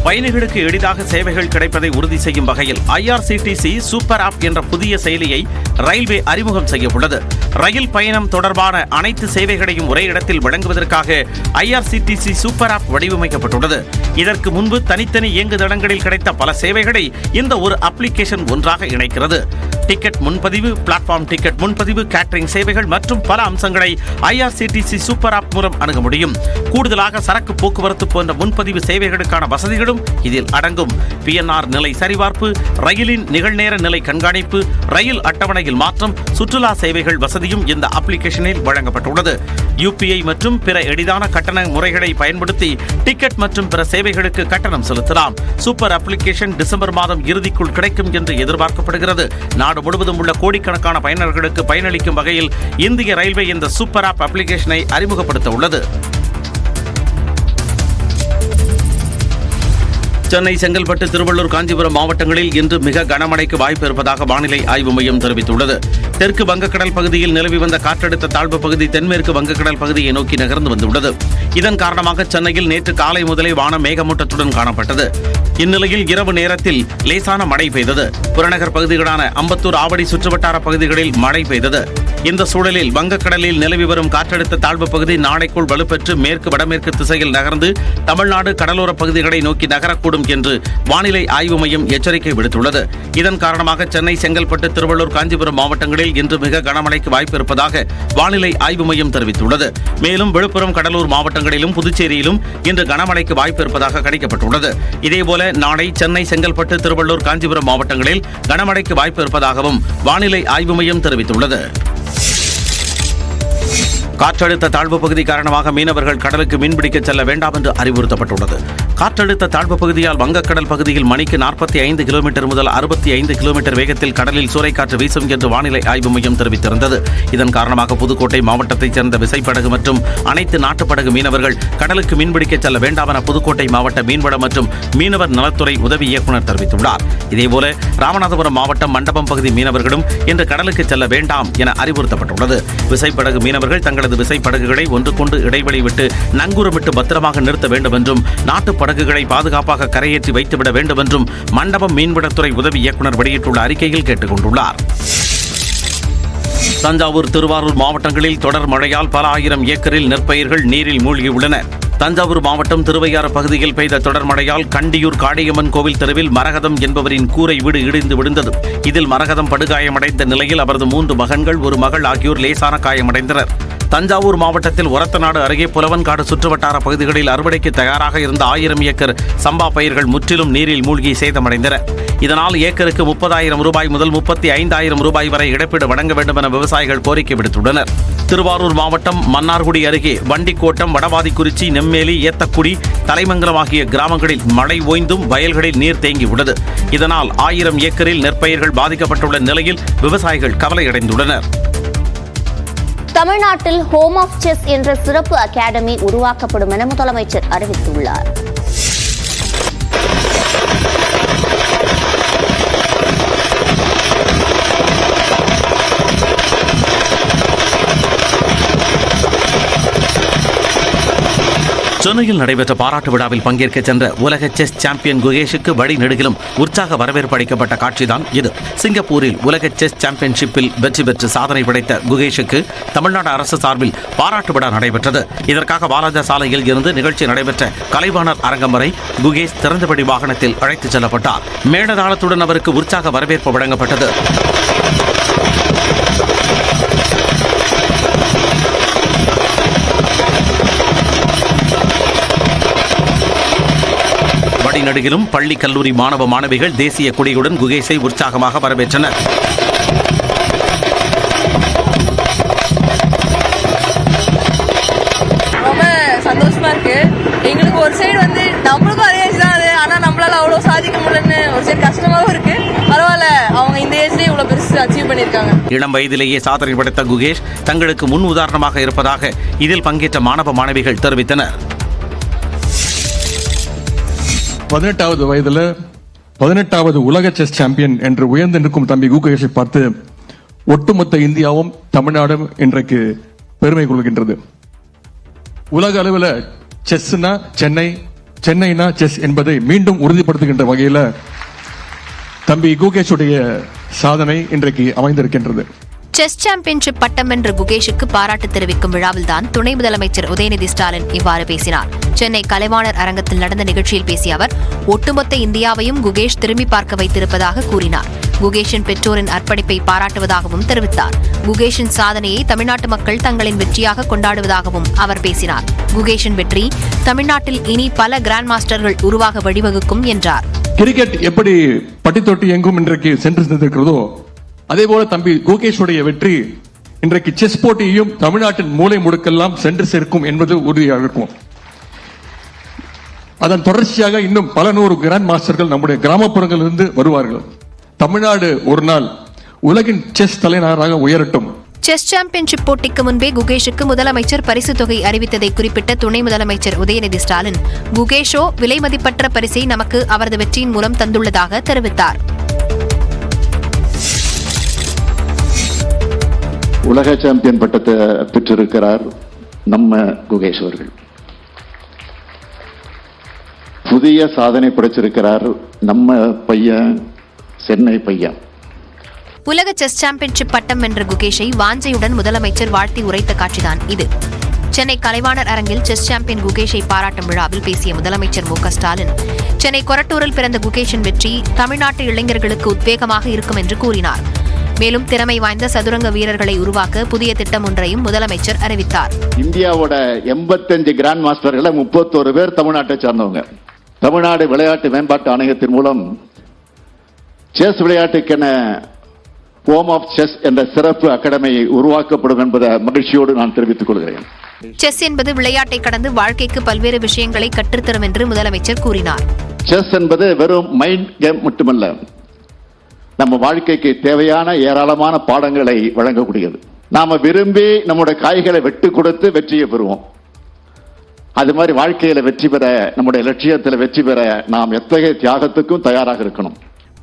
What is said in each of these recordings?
பயணிகளுக்கு எளிதாக சேவைகள் கிடைப்பதை உறுதி செய்யும் வகையில் IRCTC சூப்பர் ஆப் என்ற புதிய செயலியை ரயில்வே அறிமுகம் செய்ய உள்ளது. ரயில் பயணம் தொடர்பான அனைத்து சேவைகளையும் ஒரே இடத்தில் வழங்குவதற்காக IRCTC சூப்பர் ஆப் வடிவமைக்கப்பட்டுள்ளது. இதற்கு முன்பு தனித்தனி இயங்குதளங்களில் கிடைத்த பல சேவைகளை இந்த ஒரு அப்ளிகேஷன் ஒன்றாக இணைக்கிறது. டிக்கெட் முன்பதிவு, பிளாட்ஃபார்ம் டிக்கெட் முன்பதிவு, கேட்டரிங் சேவைகள் மற்றும் பல அம்சங்களை IRCTC சூப்பர் ஆப் மூலம் அணுக முடியும். கூடுதலாக சரக்கு போக்குவரத்து போன்ற முன்பதிவு சேவைகளுக்கான வசதிகளும் இதில் அடங்கும். PNR நிலை சரிபார்ப்பு, ரயிலின் நிகழ்நேர நிலை கண்காணிப்பு, ரயில் அட்டவணையில் மாற்றம், சுற்றுலா சேவைகள் வசதியும் இந்த அப்ளிகேஷனில் வழங்கப்பட்டுள்ளது. UPI மற்றும் பிற எளிதான கட்டண முறைகளை பயன்படுத்தி டிக்கெட் மற்றும் பிற சேவைகளுக்கு கட்டணம் செலுத்தலாம். சூப்பர் அப்ளிகேஷன் டிசம்பர் மாதம் இறுதிக்குள் கிடைக்கும் என்று எதிர்பார்க்கப்படுகிறது. நாடு முழுவதும் உள்ள கோடிக்கணக்கான பயனர்களுக்கு பயனளிக்கும் வகையில் இந்திய ரயில்வே இந்த சூப்பர் ஆப் அப்ளிகேஷனை அறிமுகப்படுத்த உள்ளது. சென்னை, செங்கல்பட்டு, திருவள்ளூர், காஞ்சிபுரம் மாவட்டங்களில் இன்று மிக கனமழைக்கு வாய்ப்பு இருப்பதாக வானிலை ஆய்வு மையம் தெரிவித்துள்ளது. தெற்கு வங்கக்கடல் பகுதியில் நிலவி வந்த காற்றழுத்த தாழ்வு பகுதி தென்மேற்கு வங்கக்கடல் பகுதியை நோக்கி நகர்ந்து வந்துள்ளது. இதன் காரணமாக சென்னையில் நேற்று காலை முதலே வானம் மேகமூட்டத்துடன் காணப்பட்டது. இந்நிலையில் இரவு நேரத்தில் லேசான மழை பெய்தது. புறநகர் பகுதிகளான அம்பத்தூர், ஆவடி சுற்றுவட்டார பகுதிகளில் மழை பெய்தது. இந்த சூழலில் வங்கக்கடலில் நிலவி வரும் காற்றழுத்த தாழ்வு பகுதி நாளைக்குள் வலுப்பெற்று மேற்கு வடமேற்கு திசையில் நகர்ந்து தமிழ்நாடு கடலோர பகுதிகளை நோக்கி நகரக்கூடும் என்று வானிலை ஆய்வு மையம் எச்சரிக்கை விடுத்துள்ளது. இதன் காரணமாக சென்னை, செங்கல்பட்டு, திருவள்ளூர், காஞ்சிபுரம் மாவட்டங்களில் இன்று மிக கனமழைக்கு வாய்ப்பு இருப்பதாக வானிலை ஆய்வு மையம் தெரிவித்துள்ளது. மேலும் விழுப்புரம், கடலூர் மாவட்டங்களிலும் புதுச்சேரியிலும் இன்று கனமழைக்கு வாய்ப்பு இருப்பதாக கணிக்கப்பட்டுள்ளது. இதேபோல நாளை சென்னை, செங்கல்பட்டு, திருவள்ளூர், காஞ்சிபுரம் மாவட்டங்களில் கனமழைக்கு வாய்ப்பு இருப்பதாகவும் வானிலை ஆய்வு மையம் தெரிவித்துள்ளது. காற்றழுத்த தாழ்வு பகுதி காரணமாக மீனவர்கள் கடலுக்கு மீன்பிடிக்க செல்ல வேண்டாம் என்று அறிவுறுத்தப்பட்டுள்ளது. காற்றழுத்த தாழ்வு பகுதியால் வங்கக்கடல் பகுதியில் மணிக்கு 45 கிலோமீட்டர் முதல் 65 கிலோமீட்டர் வேகத்தில் கடலில் சூறைக்காற்று வீசும் என்று வானிலை ஆய்வு மையம் தெரிவித்திருந்தது. இதன் காரணமாக புதுக்கோட்டை மாவட்டத்தைச் சேர்ந்த விசைப்படகு மற்றும் அனைத்து நாட்டுப்படகு மீனவர்கள் கடலுக்கு மீன்பிடிக்க செல்ல வேண்டாம் என புதுக்கோட்டை மாவட்ட மீன்வளம் மற்றும் மீனவர் நலத்துறை உதவி இயக்குநர் தெரிவித்துள்ளார். இதேபோல ராமநாதபுரம் மாவட்டம் மண்டபம் பகுதி மீனவர்களும் இன்று கடலுக்கு செல்ல வேண்டாம் என அறிவுறுத்தப்பட்டுள்ளது. விசைப்படகு மீனவர்கள் தங்களது விசைப்படகுகளை ஒன்றுக்கொண்டு இடைவெளி விட்டு நங்கூரமிட்டு பத்திரமாக நிறுத்த வேண்டும் என்றும் நாட்டு படகுகளை பாதுகாப்பாக கரையேற்றி வைத்துவிட வேண்டும் என்றும் மண்டபம் மீன்வளத்துறை உதவி இயக்குநர் வெளியிட்டுள்ள அறிக்கையில் கேட்டுக் கொண்டுள்ளார். தஞ்சாவூர், திருவாரூர் மாவட்டங்களில் தொடர் மழையால் பல ஆயிரம் ஏக்கரில் நெற்பயிர்கள் நீரில் மூழ்கியுள்ளன. தஞ்சாவூர் மாவட்டம் திருவையாறு பகுதியில் பெய்த தொடர் மழையால் கண்டியூர் காளியம்மன் கோவில் தெருவில் மரகதம் என்பவரின் கூரை வீடு இடிந்து விழுந்தது. இதில் மரகதம் படுகாயமடைந்த நிலையில் அவரது 3 மகன்கள், ஒரு மகள் ஆகியோர் லேசான காயமடைந்தனர். தஞ்சாவூர் மாவட்டத்தில் ஒரத்தநாடு அருகே புலவன்காடு சுற்றுவட்டார பகுதிகளில் அறுவடைக்கு தயாராக இருந்த 1000 ஏக்கர் சம்பா பயிர்கள் முற்றிலும் நீரில் மூழ்கி சேதமடைந்தன. இதனால் ஏக்கருக்கு 30,000 ரூபாய் முதல் 35,000 ரூபாய் வரை இழப்பீடு வழங்க வேண்டும் என விவசாயிகள் கோரிக்கை விடுத்துள்ளனர். திருவாரூர் மாவட்டம் மன்னார்குடி அருகே வண்டிக்கோட்டம், வடவாதிக்குறிச்சி, நெம்மேலி, ஏத்தக்குடி, தலைமங்கலம் ஆகிய கிராமங்களில் மழை ஓய்ந்தும் வயல்களில் நீர் தேங்கியுள்ளது. இதனால் 1000 ஏக்கரில் நெற்பயிர்கள் பாதிக்கப்பட்டுள்ள நிலையில் விவசாயிகள் கவலையடைந்துள்ளனர். தமிழ்நாட்டில் ஹோம் ஆஃப் செஸ் என்ற சிறப்பு அகாடமி உருவாக்கப்படும் என முதலமைச்சர் அறிவித்துள்ளார். சென்னையில் நடைபெற்ற பாராட்டு விழாவில் பங்கேற்க சென்ற உலக செஸ் சாம்பியன் குகேஷுக்கு வழிநெடுகிலும் உற்சாக வரவேற்பு அளிக்கப்பட்ட காட்சிதான் இது. சிங்கப்பூரில் உலக செஸ் சாம்பியன்ஷிப்பில் வெற்றி பெற்று சாதனை படைத்த குகேஷுக்கு தமிழ்நாடு அரசு சார்பில் பாராட்டு விழா நடைபெற்றது. இதற்காக வாலாஜா சாலையில் இருந்து நிகழ்ச்சி நடைபெற்ற கலைவாணர் அரங்கம் வரை குகேஷ் திறந்தபடி வாகனத்தில் அழைத்துச் செல்லப்பட்டார். மேளதாளத்துடன் அவருக்கு உற்சாக வரவேற்பு வழங்கப்பட்டது. நடிகிலும் பள்ளி, கல்லூரி மாணவ மாணவிகள் தேசிய கொடியுடன் குகேஷை உற்சாகமாக வரவேற்றனர். ரொம்ப சந்தோஷமா இருக்கு. எங்களுக்கு ஒரு சைடு நம்மளுக்கும் அதே ஏஜ் தான் அது, ஆனா நம்மளால அவ்வளவு சாதிக்க முடியலன்னு ஒரு சைடு கஷ்டமாவும் இருக்கு. பரவாயில்ல, அவங்க இந்த ஏஜ்லயே இவ்வளவு பெருசு அச்சீவ் பண்ணிருக்காங்க. இளம் வயதிலேயே சாதனை படைத்த குகேஷ் தங்களுக்கு முன் உதாரணமாக இருப்பதாக இதில் பங்கேற்ற மாணவ மாணவிகள் தெரிவித்தனர். 18வது வயதுல 18வது உலக செஸ் சாம்பியன் என்று உயர்ந்து நிற்கும் தம்பி குகேஷை பார்த்து ஒட்டுமொத்த இந்தியாவும் தமிழ்நாடும் இன்றைக்கு பெருமை கொள்கின்றது. உலக அளவில் செஸ்னா சென்னை, சென்னைனா செஸ் என்பதை மீண்டும் உறுதிப்படுத்துகின்ற வகையில் தம்பி குகேஷுடைய சாதனை இன்றைக்கு அமைந்திருக்கின்றது. செஸ் சாம்பியன்ஷிப் பட்டம் வென்ற குகேஷுக்கு பாராட்டு தெரிவிக்கும் விழாவில்தான் துணை முதலமைச்சர் உதயநிதி ஸ்டாலின் இவ்வாறு பேசினார். சென்னை கலைவாணர் அரங்கத்தில் நடந்த நிகழ்ச்சியில் பேசிய அவர் ஒட்டுமொத்த இந்தியாவையும் குகேஷ் திரும்பி பார்க்க வைத்திருப்பதாக கூறினார். குகேஷின் பெற்றோரின் அர்ப்பணிப்பை பாராட்டுவதாகவும் தெரிவித்தார். குகேஷின் சாதனையை தமிழ்நாட்டு மக்கள் தங்களின் வெற்றியாக கொண்டாடுவதாகவும் அவர் பேசினார். குகேஷின் வெற்றி தமிழ்நாட்டில் இனி பல கிராண்ட் மாஸ்டர்கள் உருவாக வழிவகுக்கும் என்றார். கிரிக்கெட் எப்படி பட்டி தொட்டி எங்கும் இன்றைக்கு சென்று சென்றிருக்கிறதோ அதேபோல தம்பி குகேஷுடைய வெற்றி இன்றைக்கு செஸ் போட்டியையும் தமிழ்நாட்டின் மூலை முடுக்கெல்லாம் சென்று சேர்க்கும் என்பது உறுதியாக இருக்கும். அதன் தொடர்ச்சியாக இன்னும் பல நூறு கிராண்ட் மாஸ்டர்கள் நம்முடைய கிராமப்புறங்களிலிருந்து வருவார்கள். தமிழ்நாடு ஒரு நாள் உலகின் செஸ் தலைநகராக உயரட்டும். செஸ் சாம்பியன்ஷிப் போட்டிக்கு முன்பே குகேஷுக்கு முதலமைச்சர் பரிசு தொகை அறிவித்ததை குறிப்பிட்ட துணை முதலமைச்சர் உதயநிதி ஸ்டாலின், குகேஷோ விலை மதிப்பற்ற பரிசை நமக்கு அவரது வெற்றியின் மூலம் தந்துள்ளதாக தெரிவித்தார். உலக சாம்பியன் பட்டத்தை பெற்றிருக்கிறார் நம்ம குகேஷ் அவர்கள். புதிய சாதனை படைச்சிருக்கிறார் நம்ம பையன், சென்னை பையன். உலக செஸ் சாம்பியன்ஷிப் பட்டம் வென்ற குகேஷை வாஞ்சையுடன் முதலமைச்சர் வாழ்த்தி உரைத்த காட்சிதான் இது. சென்னை கலைவாணர் அரங்கில் செஸ் சாம்பியன் குகேஷை பாராட்டும் விழாவில் பேசிய முதலமைச்சர் மு க ஸ்டாலின், சென்னை கொரட்டூரில் பிறந்த குகேஷின் வெற்றி தமிழ்நாட்டு இளைஞர்களுக்கு உத்வேகமாக இருக்கும் என்று கூறினார். மேலும் திறமை வாய்ந்த சதுரங்க வீரர்களை உருவாக்க புதிய திட்டம் ஒன்றையும் முதலமைச்சர் அறிவித்தார். இந்தியாவோட 85 கிராண்ட் மாஸ்டர்களை 31 பேர் தமிழ்நாட்டை சார்ந்தவங்க. தமிழ்நாடு விளையாட்டு மேம்பாட்டு ஆணையத்தின் மூலம் செஸ் விளையாட்டுக்கென ஹோம் ஆஃப் செஸ் என்ற சிறப்பு அகாடமி உருவாக்கப்படும் என்பதை மகிழ்ச்சியோடு நான் தெரிவித்துக் கொள்கிறேன். செஸ் என்பது விளையாட்டை கடந்து வாழ்க்கைக்கு பல்வேறு விஷயங்களை கற்றுத்தரும் என்று முதலமைச்சர் கூறினார். செஸ் என்பது வெறும் மைண்ட் கேம் மட்டுமல்ல, நம்ம வாழ்க்கைக்கு தேவையான ஏராளமான பாடங்களை வழங்கக்கூடியது. நாம விரும்பி நம்முடைய காய்களை வெட்டு கொடுத்து வெற்றியை பெறுவோம். அது மாதிரி வாழ்க்கையில வெற்றி பெற, நம்முடைய லட்சியத்தில் வெற்றி பெற நாம் எத்தகைய தியாகத்துக்கும் தயாராக இருக்கணும்.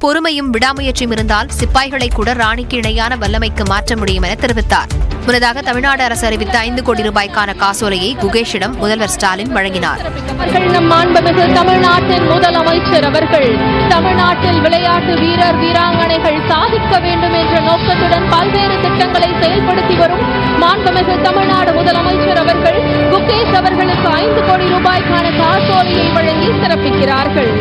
பொறுமையும் விடாமுயற்சியும் இருந்தால் சிப்பாய்களை கூட ராணிக்கு இணையான வல்லமைக்கு மாற்ற முடியும் என தெரிவித்தார். முன்னதாக தமிழ்நாடு அரசு அறிவித்த 5 கோடி ரூபாய்க்கான காசோலையை குகேஷிடம் முதல்வர் ஸ்டாலின் வழங்கினார். நம் மாண்புமிகு தமிழ்நாட்டின் முதலமைச்சர் அவர்கள் தமிழ்நாட்டில் விளையாட்டு வீரர் வீராங்கனைகள் சாதிக்க வேண்டும் என்ற நோக்கத்துடன் பல்வேறு திட்டங்களை செயல்படுத்தி வரும் மாண்புமிகு தமிழ்நாடு முதலமைச்சர் அவர்கள் குகேஷ் அவர்களுக்கு 5 கோடி ரூபாய்க்கான காசோலையை வழங்கி சிறப்பிக்கிறார்கள்.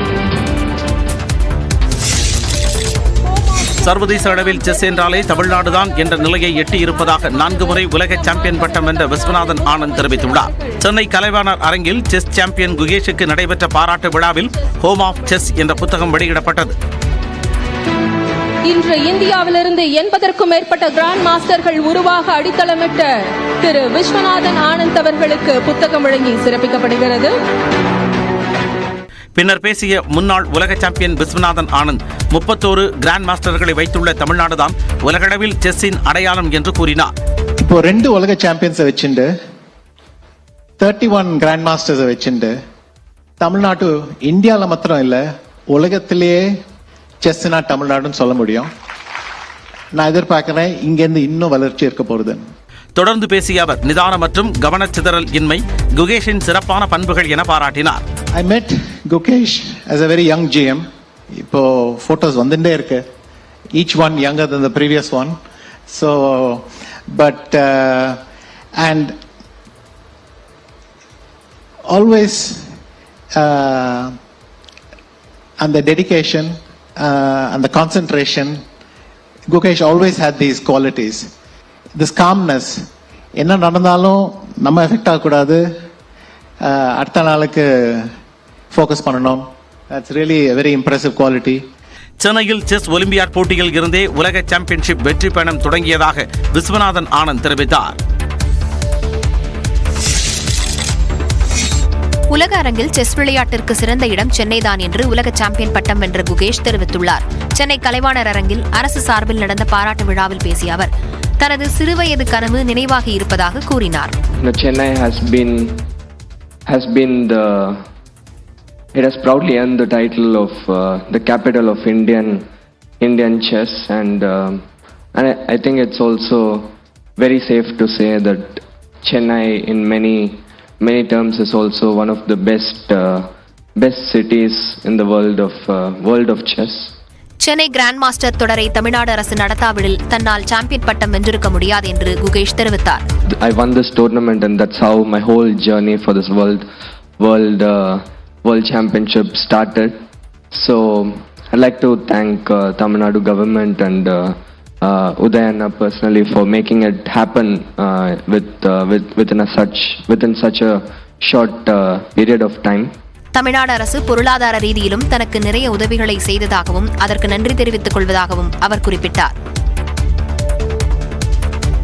சர்வதேச அளவில் செஸ் என்றாலே தமிழ்நாடுதான் என்ற நிலையை எட்டியிருப்பதாக 4 முறை உலக சாம்பியன் பட்டம் வென்ற விஸ்வநாதன் ஆனந்த் தெரிவித்துள்ளார். சென்னை கலைவாணர் அரங்கில் செஸ் சாம்பியன் குகேஷுக்கு நடைபெற்ற பாராட்டு விழாவில் ஹோம் ஆஃப் செஸ் என்ற புத்தகம் வெளியிடப்பட்டது. இன்று இந்தியாவிலிருந்து 80க்கும் மேற்பட்ட கிராண்ட் மாஸ்டர்கள் உருவாக அடித்தளமிட்ட திரு விஸ்வநாதன் ஆனந்த் அவர்களுக்கு புத்தகம் வழங்கி சிறப்பிக்கப்படுகிறது. பின்னர் பேசிய முன்னாள் உலக சாம்பியன் விஸ்வநாதன் ஆனந்த், 31 கிராண்ட் மாஸ்டர்களை வைத்துள்ள தமிழ்நாடுதான் உலகளவில் செஸ்ஸின் அடையாளம் என்று கூறினார். இப்போ 2 உலக சாம்பியன்ஸை வச்சுண்டு 31 கிராண்ட் மாஸ்டர்ஸை வச்சுண்டு தமிழ்நாடு இந்தியாவில் மாத்திரம் இல்லை உலகத்திலேயே செஸ்னா தமிழ்நாடுன்னு சொல்ல முடியும். நான் எதிர்பார்க்கிறேன் இங்கேருந்து இன்னும் வளர்ச்சி இருக்க போகுது. தொடர்ந்து பேசிய அவர் நிதானம் மற்றும் கவனச்சிதறல் இன்மை குகேஷின் சிறப்பான பண்புகள் என பாராட்டினார். I met Gukesh as a very young GM. இப்போ photos வந்துட்டே இருக்கு. Each one younger than the previous one. So, but and always and the dedication and the concentration. Gukesh always had these qualities. This calmness. என்ன நடந்தாலும் நம்ம effect ஆகக்கூடாது, அடுத்த நாளுக்கு focus பண்ணணும். That's really a very impressive quality. சென்னையில் chess olympiad போட்டியில் இருந்தே உலக சாம்பியன்ஷிப் வெற்றி பயணம் தொடங்கியதாக விஸ்வநாதன் ஆனந்த் தெரிவித்தார். உலக அரங்கில் செஸ் விளையாட்டிற்கு சிறந்த இடம் சென்னைதான் என்று உலக சாம்பியன் பட்டம் வென்ற குகேஷ் தெரிவித்துள்ளார். சென்னை கலைவாணர் அரங்கில் அரசு சார்பில் நடந்த பாராட்டு விழாவில் பேசிய அவர் தனது சிறுவயது கனவு நினைவாகி இருப்பதாக கூறினார். Chennai it has proudly earned the title of the capital of Indian chess, and I think it's also very safe to say that Chennai in many terms is also one of the best best cities in the world of chess. Chennai grand master தொடரை தமிழ்நாடு அரசு நடத்தாவிடில் தன்னால் champion பட்டம் வென்றிருக்க முடியாது என்று குகேஷ் தெரிவித்தார். I won this tournament and that's how my whole journey for this world championship started. So I'd like to thank Tamil Nadu government and Udayana personally for making it happen within such a short period of time. Tamil Nadu அரசு பொருளாதார ரீதியிலும் தனக்கு நிறைய உதவிகளை செய்ததாகவும் அதற்கு நன்றி தெரிவித்துக் கொள்வதாகவும் அவர் குறிப்பிட்டார்.